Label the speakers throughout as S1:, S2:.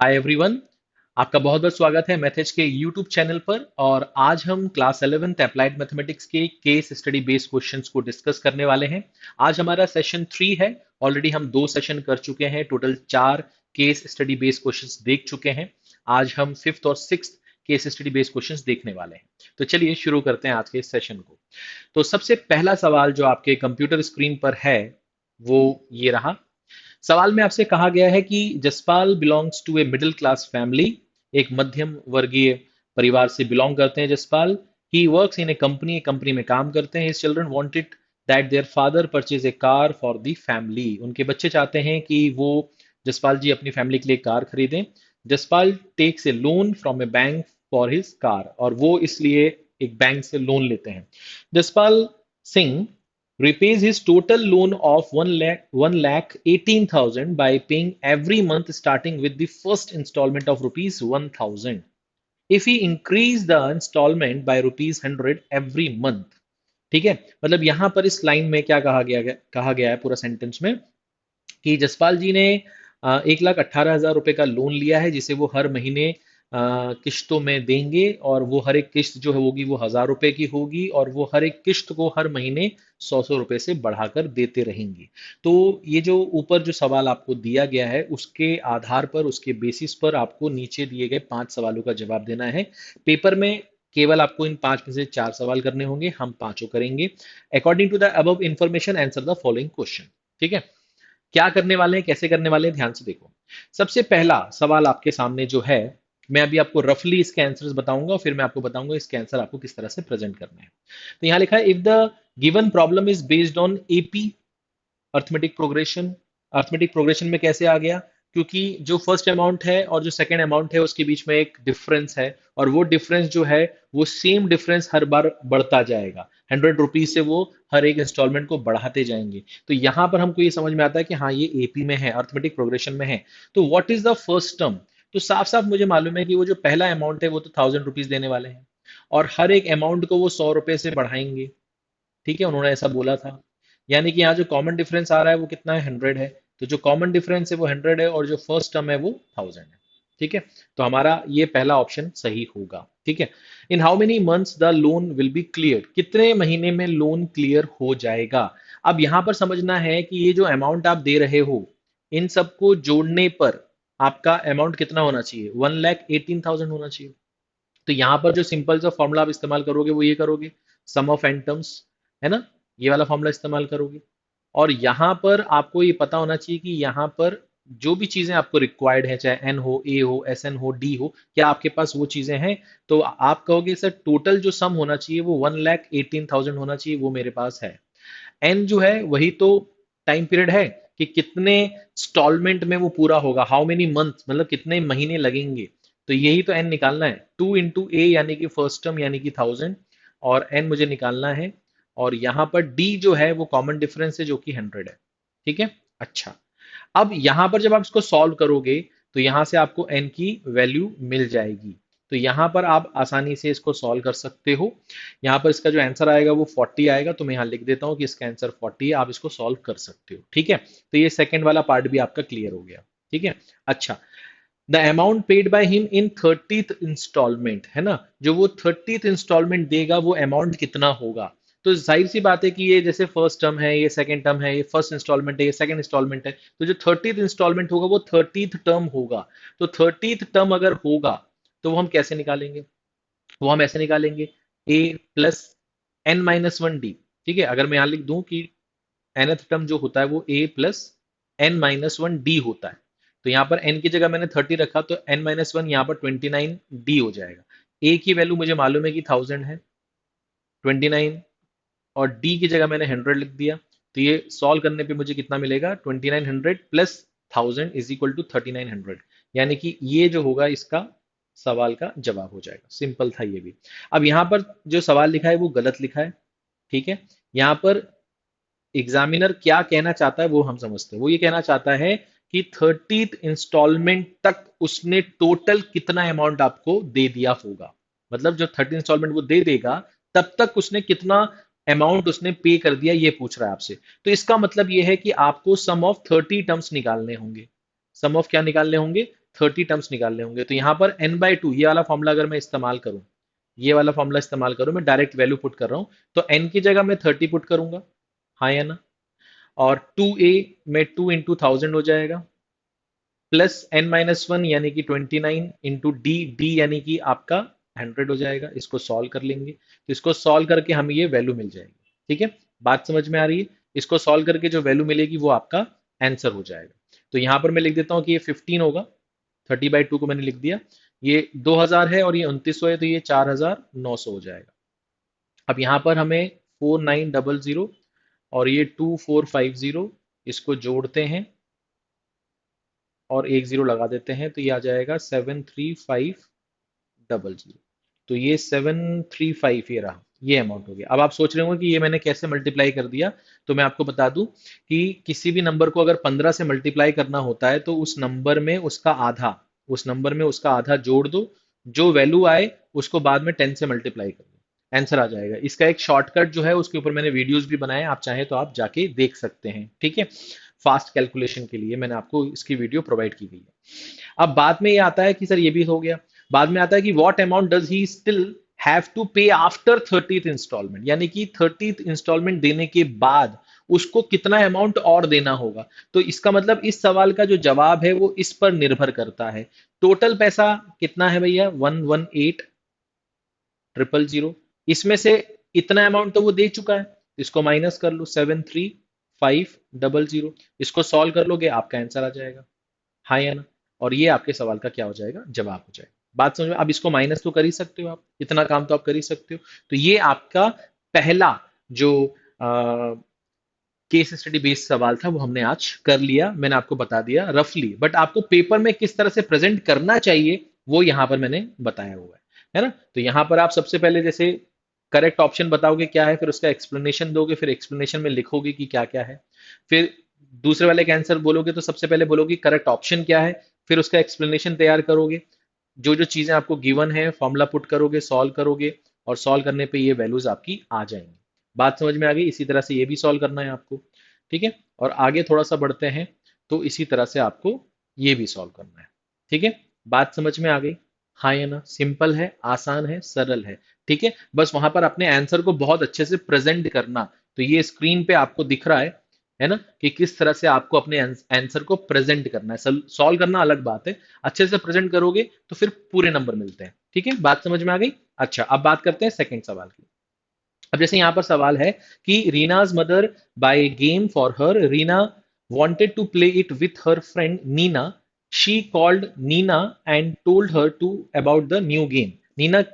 S1: Hi everyone. आपका बहुत बहुत स्वागत है मैथेज के यूट्यूब चैनल पर। और आज हम क्लास 11th अप्लाइड मैथमेटिक्स के केस स्टडी बेस्ड क्वेश्चंस को डिस्कस करने वाले हैं। आज हमारा सेशन 3 है। ऑलरेडी हम 2 सेशन कर चुके हैं, total 4 case study based questions देख चुके हैं। आज हम फिफ्थ और sixth case study based questions देखने वाले हैं। तो चलिए शुरू करते हैं आज के इस सेशन को। तो सबसे पहला सवाल जो आपके कंप्यूटर स्क्रीन पर है वो ये रहा। सवाल में आपसे कहा गया है कि Jaspal belongs to a middle class family. एक मध्यम वर्गीय परिवार से बिलोंग करते हैं Jaspal. He works in a company, company में काम करते हैं। His children wanted that their father purchase a car for the family. उनके बच्चे चाहते हैं कि वो जसपाल जी अपनी फैमिली के लिए कार खरीदें। Jaspal takes a loan from a bank for his car, और वो इसलिए एक बैंक से लोन लेते हैं। Jaspal Singh repays his total loan of 1,18,000 by paying every month starting with the first installment of rupees 1,000. If he increase the installment by rupees 100 every month. ठीक है, मतलब यहां पर इस लाइन में क्या कहा गया है पूरा सेंटेंस में कि जसपाल जी ने 1,18,000 रुपए का लोन लिया है, जिसे वो हर महीने किश्तों में देंगे, और वो हर एक किश्त जो है होगी वो 1,000 रुपए की होगी, और वो हर एक किश्त को हर महीने 100-100 रुपए से बढ़ाकर देते रहेंगे। तो ये जो ऊपर जो सवाल आपको दिया गया है उसके आधार पर, उसके बेसिस पर आपको नीचे दिए गए 5 सवालों का जवाब देना है। पेपर में केवल आपको इन 5 में से 4 सवाल करने होंगे, हम पांचों करेंगे। According to the above information answer the following question. ठीक है, क्या करने वाले हैं, कैसे करने वाले हैं, ध्यान से देखो। सबसे पहला सवाल आपके सामने जो है, मैं अभी आपको रफली इसके आंसर्स बताऊंगा, फिर मैं आपको बताऊंगा इसके आंसर आपको किस तरह से प्रेजेंट करने हैं। तो यहां लिखा है, if the given problem is based on AP arithmetic progression. Arithmetic progression में कैसे आ गया? क्योंकि जो फर्स्ट अमाउंट है और जो सेकंड अमाउंट है उसके बीच में एक डिफरेंस है, और वो डिफरेंस जो है वो सेम डिफरेंस हर बार बढ़ता जाएगा। 100 रुपीज से वो हर एक इंस्टॉलमेंट को बढ़ाते जाएंगे। तो यहां पर हमको ये समझ में आता है कि हाँ, ये एपी में है, अर्थमेटिक प्रोग्रेशन में है। तो what is the first term? तो साफ साफ मुझे मालूम है कि वो जो पहला अमाउंट है वो तो 1,000 रुपीज देने वाले हैं, और हर एक अमाउंट को वो 100 रुपए से बढ़ाएंगे। ठीक है, उन्होंने ऐसा बोला था। यानी कि यहाँ जो कॉमन डिफरेंस आ रहा है वो कितना है? 100 है। तो जो कॉमन डिफरेंस है वो 100 है, और जो फर्स्ट टर्म है वो 1,000 है। ठीक है, तो हमारा ये पहला ऑप्शन सही होगा। ठीक है, in how many months the loan will be clear? कितने महीने में लोन क्लियर हो जाएगा? अब यहां पर समझना है कि ये जो अमाउंट आप दे रहे हो, इन सबको जोड़ने पर आपका अमाउंट कितना होना चाहिए? 1,18,000 होना चाहिए। तो यहां पर जो सिंपल सा फॉर्मूला आप इस्तेमाल करोगे वो ये करोगे, सम ऑफ एन टर्म्स, है ना, ये वाला फॉर्मूला इस्तेमाल करोगे। और यहां पर आपको ये पता होना चाहिए कि यहां पर जो भी चीजें आपको रिक्वायर्ड है, चाहे एन हो, ए हो, एस एन हो, डी हो, क्या आपके पास वो चीजें हैं? तो आप कहोगे सर टोटल जो सम होना चाहिए वो 1,18,000 होना चाहिए, वो मेरे पास है। एन जो है वही तो टाइम पीरियड है कि कितने इंस्टॉलमेंट में वो पूरा होगा, हाउ मेनी मंथ, मतलब कितने महीने लगेंगे। तो यही तो एन निकालना है। 2 इंटू ए यानी कि फर्स्ट टर्म यानी कि 1,000, और एन मुझे निकालना है। और यहां पर डी जो है वो कॉमन डिफरेंस है जो कि 100 है। ठीक है, अच्छा। अब यहां पर जब आप इसको सॉल्व करोगे तो यहां से आपको एन की वैल्यू मिल जाएगी। तो यहां पर आप आसानी से इसको सॉल्व कर सकते हो। यहाँ पर इसका जो आंसर आएगा वो 40 आएगा, तो मैं यहाँ लिख देता हूँ कि इसका आंसर 40 है। आप इसको सॉल्व कर सकते हो। ठीक है, तो ये सेकंड वाला पार्ट भी आपका क्लियर हो गया। ठीक है, अच्छा। The amount paid by him in 30th instalment, है ना, जो वो 30th इंस्टॉलमेंट देगा वो अमाउंट कितना होगा? तो जाहिर सी बात है कि ये जैसे फर्स्ट टर्म है, ये सेकंड टर्म है, ये फर्स्ट इंस्टॉलमेंट है, ये सेकंड इंस्टॉलमेंट है, तो जो 30th इंस्टॉलमेंट होगा वो 30th टर्म होगा। तो 30th टर्म अगर होगा तो वो हम कैसे निकालेंगे? वो हम ऐसे निकालेंगे, a plus n minus one d. ठीक है, अगर मैं यहां लिख दूं कि nth टर्म जो होता है वो a plus n minus one d होता है, तो यहाँ पर n की जगह मैंने 30 रखा, तो n माइनस वन यहाँ पर 29 डी हो जाएगा। a की वैल्यू मुझे मालूम है कि 1,000 है, 29, और डी की जगह मैंने 100 लिख दिया। तो ये सॉल्व करने पे मुझे कितना मिलेगा? 2900 प्लस 1,000 इज इक्वल टू 3,900। यानी कि ये जो होगा इसका सवाल का जवाब हो जाएगा। सिंपल था ये भी। अब यहाँ पर जो सवाल लिखा है वो गलत लिखा है। ठीक है, यहाँ पर एग्जामिनर क्या कहना चाहता है वो हम समझते हैं। वो ये कहना चाहता है कि 30th इंस्टॉलमेंट तक उसने टोटल कितना अमाउंट आपको दे दिया होगा। मतलब जो 30 इंस्टॉलमेंट वो दे देगा तब तक उसने कितना अमाउंट उसने पे कर दिया, ये पूछ रहा है आपसे। तो इसका मतलब ये है कि आपको सम ऑफ 30 टर्म्स निकालने होंगे। सम ऑफ क्या निकालने होंगे? 30 टर्म्स निकालने होंगे। तो यहाँ पर n/2 ये वाला फॉर्मूला अगर मैं इस्तेमाल करूँ, ये वाला फॉर्मूला इस्तेमाल करूँ, मैं डायरेक्ट वैल्यू पुट कर रहा हूँ, तो n की जगह मैं 30 पुट करूंगा, हाँ या ना। और 2a में 2 × 1000 हो जाएगा, प्लस n-1 यानी कि 29 इंटू डी यानी कि आपका 100 हो जाएगा। इसको सॉल्व कर लेंगे, तो इसको सॉल्व करके हमें ये वैल्यू मिल जाएगी। ठीक है, बात समझ में आ रही है? इसको सॉल्व करके जो वैल्यू मिलेगी वो आपका आंसर हो जाएगा। तो यहाँ पर मैं लिख देता हूँ कि ये 15 होगा, 30/2 को मैंने लिख दिया। ये 2000 है और ये 2900 है, तो ये 4900 हो जाएगा। अब यहाँ पर हमें 4900 और ये 2450 इसको जोड़ते हैं और एक जीरो लगा देते हैं, तो ये आ जाएगा 73500। तो ये 735 ये रहा, ये अमाउंट हो गया। अब आप सोच रहे होंगे कि ये मैंने कैसे मल्टीप्लाई कर दिया। तो मैं आपको बता दूं कि किसी भी नंबर को अगर 15 से मल्टीप्लाई करना होता है तो उस नंबर में उसका आधा जोड़ दो, जो वैल्यू आए उसको बाद में 10 से मल्टीप्लाई कर दो, आंसर आ जाएगा। इसका एक शॉर्टकट जो है उसके ऊपर मैंने वीडियोस भी बनाए, आप चाहें तो आप जाके देख सकते हैं। ठीक है, फास्ट कैलकुलेशन के लिए मैंने आपको इसकी वीडियो प्रोवाइड की गई है। अब बाद में ये आता है कि सर ये भी हो गया, बाद में आता है कि what amount does he still have to pay after 30th instalment, यानी कि 30th इंस्टॉलमेंट देने के बाद उसको कितना अमाउंट और देना होगा। तो इसका मतलब इस सवाल का जो जवाब है वो इस पर निर्भर करता है। टोटल पैसा कितना है भैया, 118,000। इसमें से इतना अमाउंट तो वो दे चुका है, इसको माइनस कर लो, 73500। इसको सॉल्व कर लोगे आपका आंसर आ जाएगा, हाँ या ना। और ये आपके सवाल का क्या हो जाएगा, जवाब हो जाएगा। बात समझ में? अब इसको माइनस तो कर ही सकते हो आप, इतना काम तो आप कर ही सकते हो। तो ये आपका पहला जो केस स्टडी बेस्ड सवाल था वो हमने आज कर लिया। मैंने आपको बता दिया रफली, बट आपको पेपर में किस तरह से प्रेजेंट करना चाहिए वो यहां पर मैंने बताया हुआ है ना। तो यहां पर आप सबसे पहले जैसे करेक्ट ऑप्शन बताओगे क्या है, फिर उसका एक्सप्लेनेशन दोगे, फिर एक्सप्लेनेशन में लिखोगे कि क्या क्या है। फिर दूसरे वाले का आंसर बोलोगे तो सबसे पहले बोलोगे करेक्ट ऑप्शन क्या है, फिर उसका एक्सप्लेनेशन तैयार करोगे, जो जो चीजें आपको गिवन है फॉर्मूला पुट करोगे, सॉल्व करोगे, और सॉल्व करने पे ये वैल्यूज आपकी आ जाएंगी। बात समझ में आ गई? इसी तरह से ये भी सॉल्व करना है आपको। ठीक है, और आगे थोड़ा सा बढ़ते हैं, तो इसी तरह से आपको ये भी सॉल्व करना है। ठीक है, बात समझ में आ गई, हाँ या ना? सिंपल है, आसान है, सरल है। ठीक है, बस वहां पर अपने आंसर को बहुत अच्छे से प्रेजेंट करना। तो ये स्क्रीन पे आपको दिख रहा है ना, कि किस तरह से आपको अपने आंसर को प्रेजेंट करना है। सॉल्व करना अलग बात है, अच्छे से प्रेजेंट करोगे तो फिर पूरे नंबर मिलते हैं। ठीक है, बात समझ में आ गई? अच्छा, अब बात करते हैं सेकंड सवाल की। अब जैसे यहाँ पर सवाल है कि Reena's mother buy game for her, Reena wanted to play it with her friend Nina. She called Nina and told her to about the new game. Nina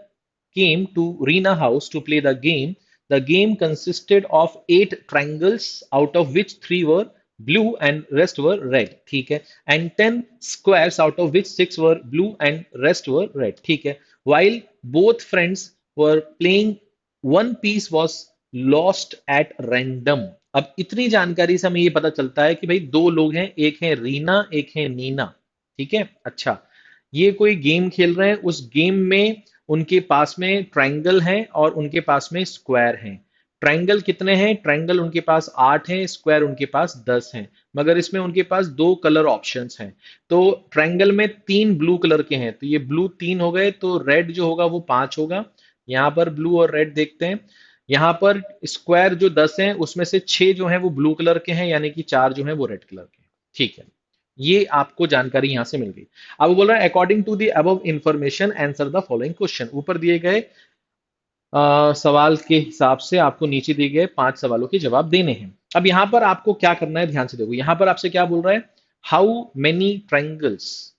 S1: came to Reena house to play the game. The game consisted of 8 triangles, out of which 3 were blue and rest were red. ठीक है, and 10 squares, out of which 6 were blue and rest were red. ठीक है, while both friends were playing, one piece was lost at random. अब इतनी जानकारी से हमें ये पता चलता है कि भाई दो लोग हैं, एक है रीना, एक है नीना। ठीक है, अच्छा, ये कोई गेम खेल रहे हैं, उस गेम में उनके पास में ट्रायंगल है और उनके पास में स्क्वायर हैं। ट्रायंगल कितने हैं? ट्रायंगल उनके पास 8 हैं, स्क्वायर उनके पास 10 हैं, मगर इसमें उनके पास दो कलर ऑप्शंस हैं। तो ट्रायंगल में 3 ब्लू कलर के हैं, तो ये ब्लू 3 हो गए, तो रेड जो होगा वो 5 होगा। यहाँ पर ब्लू और रेड देखते हैं। यहाँ पर स्क्वायर जो 10 हैं उसमें से 6 जो हैं वो ब्लू कलर के हैं, यानी कि 4 जो हैं वो रेड कलर के हैं। ठीक है, ये आपको जानकारी यहां से मिल गई। अब बोल रहा है according to the above information answer the following question. ऊपर दिए गए सवाल के हिसाब से आपको नीचे दिए गए 5 सवालों के जवाब देने हैं। अब यहां पर आपको क्या करना है, ध्यान से देखो। यहां पर आपसे क्या बोल रहा है, how many triangles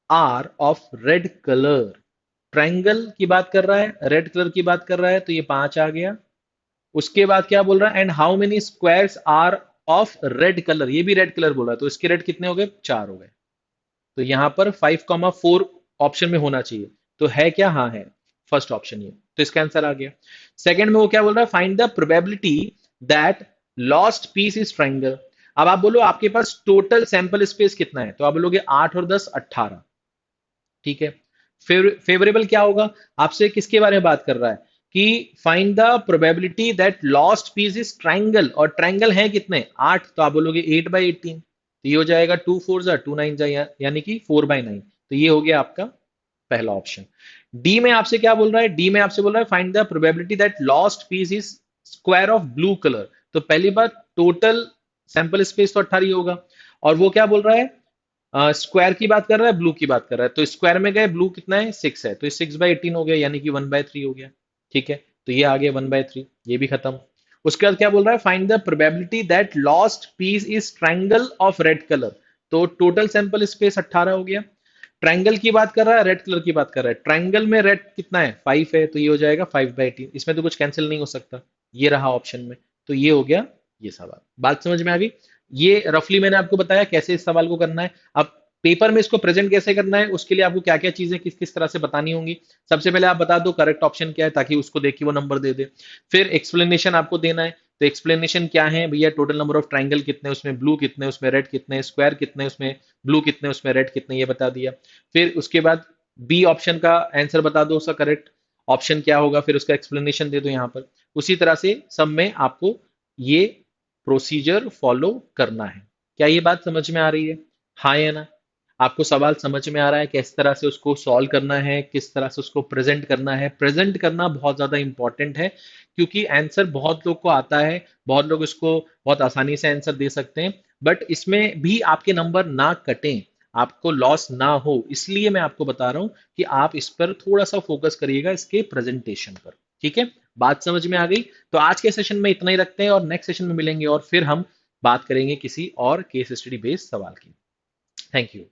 S1: are of red colour. Triangle की बात कर रहा है, रेड कलर की बात कर रहा है, तो ये 5 आ गया। उसके बाद क्या बोल रहा है, and how many squares are of red colour, ये भी रेड कलर बोल रहा है, तो इसके रेड कितने हो गए, 4 हो गए। तो यहां पर 5,4 ऑप्शन में होना चाहिए, तो है क्या, हाँ है, फर्स्ट ऑप्शन ये, तो इसका आंसर आ गया। सेकंड में वो क्या बोल रहा है, find the probability that lost piece is triangle. अब आप बोलो आपके पास टोटल सैंपल स्पेस कितना है, तो आप बोलोगे 8 और 10 18। ठीक है, फेवरेबल क्या होगा, आपसे किसके बारे में बात कर रहा है कि find the probability that lost piece is triangle, और ट्रायंगल है कितने, 8, तो आप बोलोगे 8/18। तो ये हो जाएगा 2 4 जा 2 9 जा, यानी कि 4/9। तो ये हो गया आपका पहला ऑप्शन। डी में आपसे क्या बोल रहा है? डी में आपसे बोल रहा है find the probability that lost piece is square of blue colour. तो पहली बात, टोटल सैंपल स्पेस तो 18 ही होगा, और वो क्या बोल रहा है? स्क्वायर की बात कर रहा है, ब्लू की बात कर रहा है। तो स्क्वायर में गए, ब्लू कितना है? 6 है, तो 6/18 हो गया, यानी कि 1/3 हो गया। ठीक है, तो ये आ गया 1/3, ये भी खत्म। उसके बाद क्या बोल रहा है? Find the probability that lost piece is triangle of red colour. तो टोटल सैंपल स्पेस 18 हो गया। ट्रायंगल की बात कर रहा है, रेड कलर की बात कर रहा है। ट्रायंगल में रेड कितना है? 5 है, तो ये हो जाएगा 5/18। इसमें तो कुछ कैंसिल नहीं हो सकता, ये रहा ऑप्शन में। तो ये हो गया ये सवाल। बात समझ में आ गई? ये रफली मैंने आपको बताया कैसे इस सवाल को करना है। अब पेपर में इसको प्रेजेंट कैसे करना है, उसके लिए आपको क्या क्या चीजें किस किस तरह से बतानी होंगी। सबसे पहले आप बता दो करेक्ट ऑप्शन क्या है, ताकि उसको देख के वो नंबर दे दे। फिर एक्सप्लेनेशन आपको देना है। तो एक्सप्लेनेशन क्या है भैया? टोटल नंबर ऑफ ट्राइंगल कितने, उसमें ब्लू कितने, उसमें रेड कितने, स्क्वायर कितने, उसमें ब्लू कितने, उसमें रेड कितने, ये बता दिया। फिर उसके बाद बी ऑप्शन का आंसर बता दो, उसका करेक्ट ऑप्शन क्या होगा, फिर उसका एक्सप्लेनेशन दे दो यहाँ पर। उसी तरह से सब में आपको ये प्रोसीजर फॉलो करना है। क्या ये बात समझ में आ रही है? हाँ या ना? आपको सवाल समझ में आ रहा है किस तरह से उसको सॉल्व करना है, किस तरह से उसको प्रेजेंट करना है? प्रेजेंट करना बहुत ज्यादा इंपॉर्टेंट है, क्योंकि आंसर बहुत लोग को आता है, बहुत लोग इसको बहुत आसानी से आंसर दे सकते हैं, बट इसमें भी आपके नंबर ना कटें, आपको लॉस ना हो, इसलिए मैं आपको बता रहा हूं कि आप इस पर थोड़ा सा फोकस करिएगा, इसके प्रेजेंटेशन पर। ठीक है, बात समझ में आ गई? तो आज के सेशन में इतना ही रखते हैं, और नेक्स्ट सेशन में मिलेंगे, और फिर हम बात करेंगे किसी और केस स्टडी बेस्ड सवाल की। Thank you.